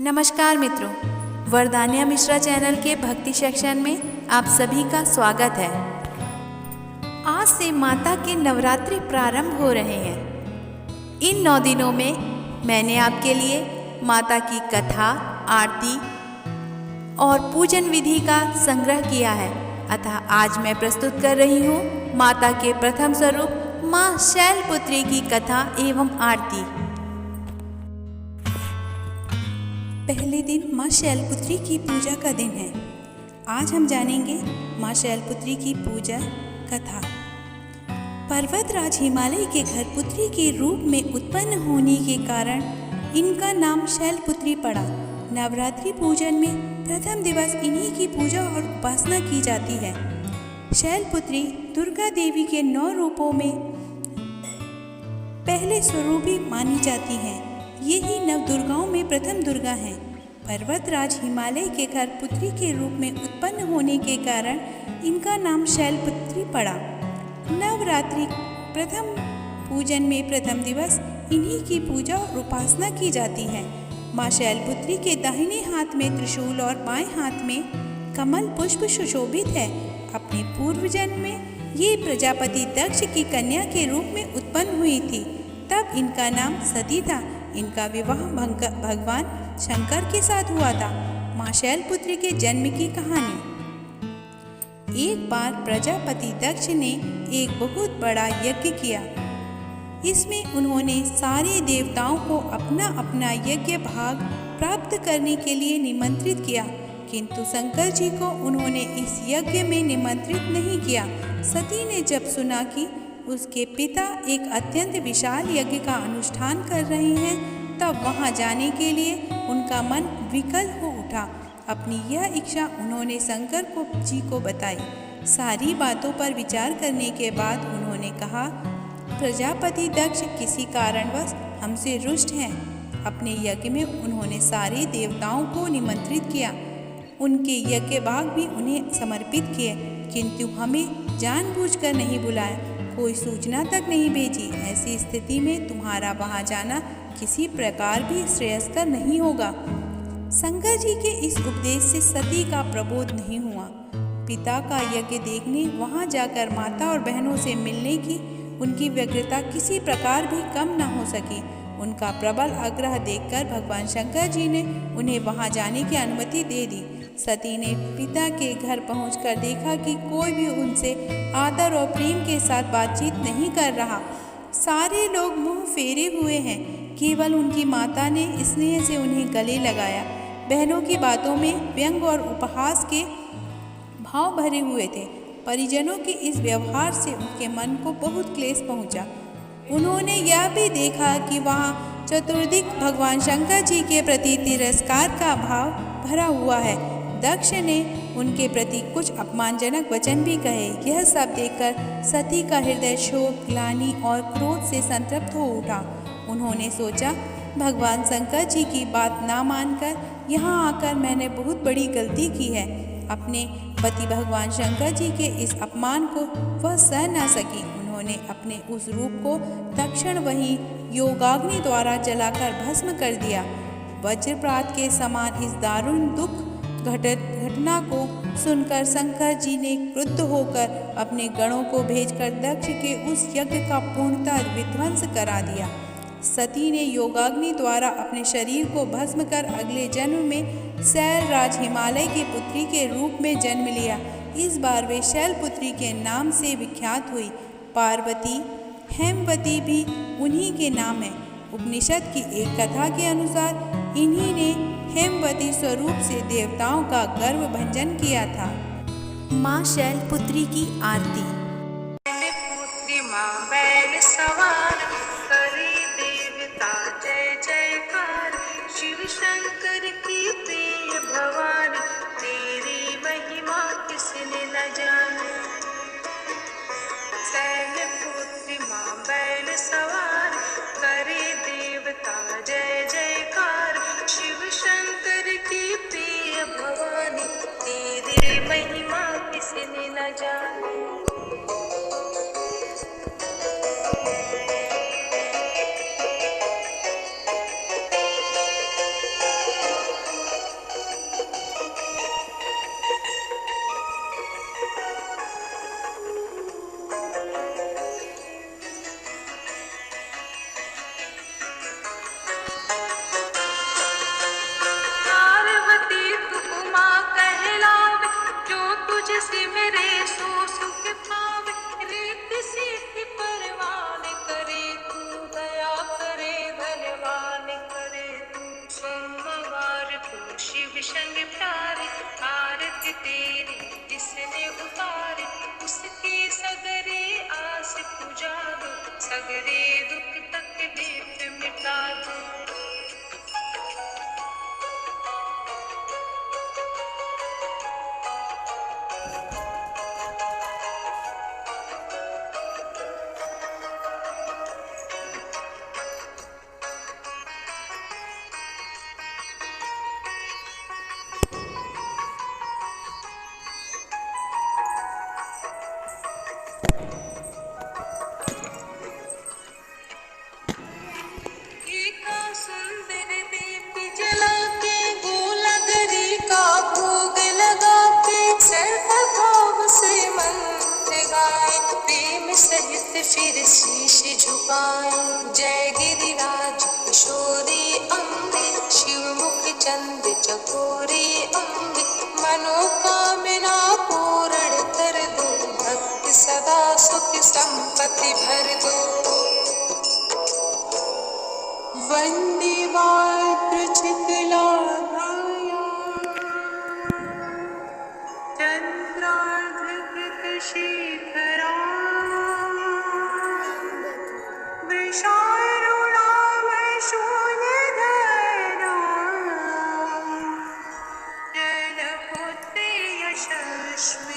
नमस्कार मित्रों, वरदान्या मिश्रा चैनल के भक्ति सेक्शन में आप सभी का स्वागत है। आज से माता के नवरात्रि प्रारंभ हो रहे हैं। इन 9 दिनों में मैंने आपके लिए माता की कथा, आरती और पूजन विधि का संग्रह किया है। अतः आज मैं प्रस्तुत कर रही हूँ माता के प्रथम स्वरूप माँ शैलपुत्री की कथा एवं आरती। पहले दिन माँ शैलपुत्री की पूजा का दिन है। आज हम जानेंगे माँ शैलपुत्री की पूजा कथा। पर्वतराज हिमालय के घर पुत्री के रूप में उत्पन्न होने के कारण इनका नाम शैलपुत्री पड़ा। नवरात्रि पूजन में प्रथम दिवस इन्हीं की पूजा और उपासना की जाती है। शैलपुत्री दुर्गा देवी के 9 रूपों में पहले स्वरूपी मानी जाती हैं। ये ही नव दुर्गाओं में प्रथम दुर्गा हैं। पर्वतराज हिमालय के घर पुत्री के रूप में उत्पन्न होने के कारण इनका नाम शैलपुत्री पड़ा। नवरात्रि प्रथम पूजन में प्रथम दिवस इन्हीं की पूजा और उपासना की जाती है। माँ शैलपुत्री के दाहिने हाथ में त्रिशूल और बाएं हाथ में कमल पुष्प सुशोभित है। अपने पूर्व जन्म में ये प्रजापति दक्ष की कन्या के रूप में उत्पन्न हुई थी। तब इनका नाम सती था। इनका विवाह भगवान शंकर के साथ हुआ था। माँ शैलपुत्री के जन्म की कहानी। एक बार प्रजापति दक्ष ने एक बहुत बड़ा यज्ञ किया। इसमें उन्होंने सारे देवताओं को अपना अपना यज्ञ भाग प्राप्त करने के लिए निमंत्रित किया, किंतु शंकर जी को उन्होंने इस यज्ञ में निमंत्रित नहीं किया। सती ने जब सुना कि उसके पिता एक अत्यंत विशाल यज्ञ का अनुष्ठान कर रहे हैं, तब वहां जाने के लिए उनका मन विकल हो उठा। अपनी यह इच्छा उन्होंने शंकर जी को बताई। सारी बातों पर विचार करने के बाद उन्होंने कहा, प्रजापति दक्ष किसी कारणवश हमसे रुष्ट हैं। अपने यज्ञ में उन्होंने सारे देवताओं को निमंत्रित किया, उनके यज्ञ भाग भी उन्हें समर्पित किए, किंतु हमें जानबूझकर नहीं बुलाया, कोई सूचना तक नहीं भेजी। ऐसी स्थिति में तुम्हारा वहां जाना किसी प्रकार भी श्रेयस्कर नहीं होगा। शंकर जी के इस उपदेश से सती का प्रबोध नहीं हुआ। पिता का यज्ञ देखने वहां जाकर माता और बहनों से मिलने की उनकी व्यग्रता किसी प्रकार भी कम न हो सकी। उनका प्रबल आग्रह देखकर भगवान शंकर जी ने उन्हें वहां जाने की अनुमति दे दी। सती ने पिता के घर पहुंचकर देखा कि कोई भी उनसे आदर और प्रेम के साथ बातचीत नहीं कर रहा। सारे लोग मुंह फेरे हुए हैं। केवल उनकी माता ने स्नेह से उन्हें गले लगाया। बहनों की बातों में व्यंग और उपहास के भाव भरे हुए थे। परिजनों के इस व्यवहार से उनके मन को बहुत क्लेश पहुंचा। उन्होंने यह भी देखा कि वहाँ चतुर्दिक भगवान शंकर जी के प्रति तिरस्कार का भाव भरा हुआ है। दक्ष ने उनके प्रति कुछ अपमानजनक वचन भी कहे। यह सब देखकर सती का हृदय शोक, ग्लानि और क्रोध से संतप्त हो उठा। उन्होंने सोचा, भगवान शंकर जी की बात ना मानकर यहाँ आकर मैंने बहुत बड़ी गलती की है। अपने पति भगवान शंकर जी के इस अपमान को वह सह न सकी। उन्होंने अपने उस रूप को तत्क्षण वहीं योगाग्नि द्वारा जलाकर भस्म कर दिया। वज्रपात के समान इस दारुण दुख घटना को सुनकर शंकर जी ने क्रुद्ध होकर अपने गणों को भेजकर दक्ष के उस यज्ञ का पूर्णतः विध्वंस करा दिया। सती ने योगाग्नि द्वारा अपने शरीर को भस्म कर अगले जन्म में शैलराज हिमालय की पुत्री के रूप में जन्म लिया। इस बार वे शैलपुत्री के नाम से विख्यात हुई। पार्वती, हेमवती भी उन्हीं के नाम है। उपनिषद की एक कथा के अनुसार इन्हीं ने हेमवती स्वरूप से देवताओं का गर्व भंजन किया था। माँ शैलपुत्री की आरती। पुत्री माँ बैल सवार, करे देवता जय जयकार। शिव शंकर की प्रिय भवानी, तेरी महिमा किसने न जाने। शैलपुत्री माँ बैल सवार, करे देवता जय जयकार। शिव शंकर की प्रिय भवानी, तेरी महिमा किसने न जाने। श्रद्धा भाव से मंत्र गाए, प्रेम सहित फिर शीश झुकाए। जय गिरिराज किशोरी अम्बे, शिव मुख चंद चकोरी अम्बे, मनोकामना पूर्ण कर दो, भक्त सदा सुख संपत्ति भर दो। वंदे वात्रचित लाभाया, चंद्रार्धकृतशेखरा, विशारुणामशूलधरा, जलपुत्रे यशस्वी।